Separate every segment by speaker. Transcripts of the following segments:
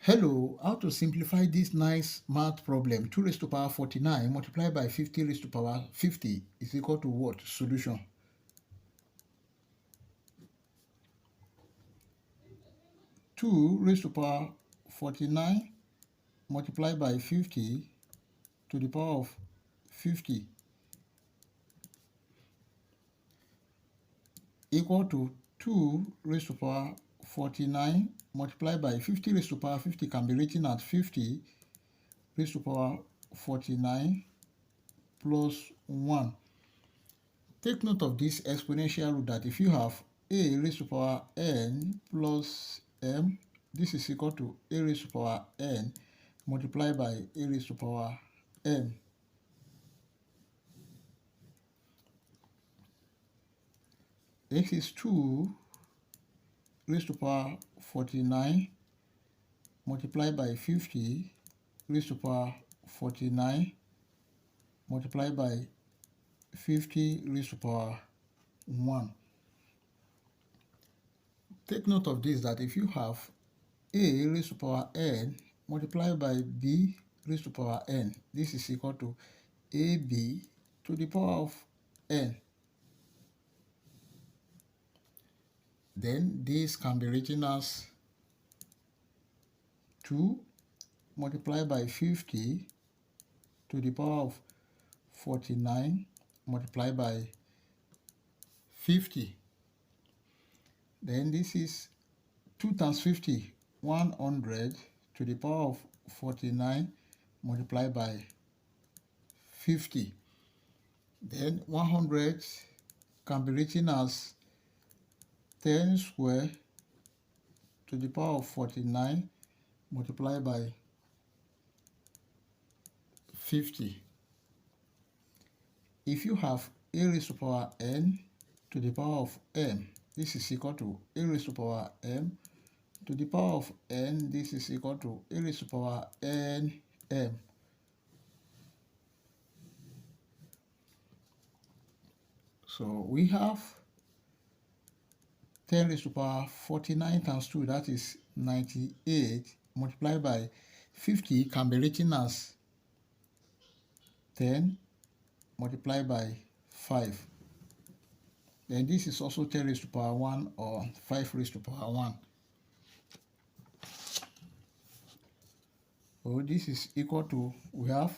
Speaker 1: Hello, how to simplify this nice math problem? 2 raised to power 49 multiplied by 50 raised to power 50 is equal to what? Solution. Two raised to power 49 multiplied by 50 to the power of 50 equal to 2 raised to power 49 multiplied by 50 raised to power 50 can be written as 50 raised to power 49 plus 1. Take note of this exponential rule that if you have a raised to power n plus m, this is equal to a raised to power n multiplied by a raised to power m. X is 2 raised to power 49 multiplied by 50 raised to power 49 multiplied by 50 raised to power 1. Take note of this, that if you have a raised to power n multiplied by b raised to power n, this is equal to ab to the power of n. Then this can be written as 2 multiplied by 50 to the power of 49 multiplied by 50. Then this is 2 times 50, 100 to the power of 49 multiplied by 50. Then 100 can be written as 10 square to the power of 49 multiplied by 50. If you have a raised to power n to the power of m, this is equal to a raised to power m to the power of n, this is equal to a raised to power n m. So we have 10 raised to power 49 times 2, that is 98, multiplied by 50 can be written as 10 multiplied by 5. Then this is also 10 raised to power 1 or 5 raised to power 1. So this is equal to, we have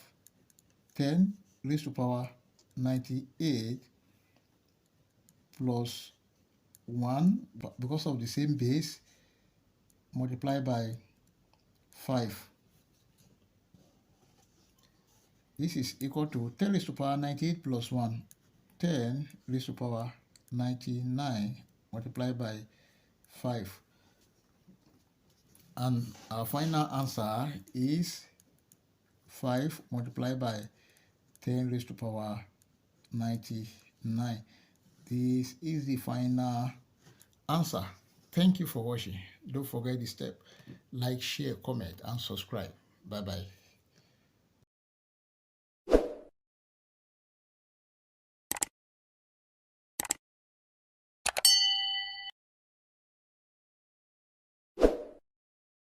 Speaker 1: 10 raised to power 98 plus 1, because of the same base, multiplied by 5. This is equal to 10 raised to power 98 plus 1, 10 raised to power 99 multiplied by 5. And our final answer is 5 multiplied by 10 raised to power 99. This is the final answer. Thank you for watching. Don't forget the step. Like, share, comment, and subscribe. Bye-bye.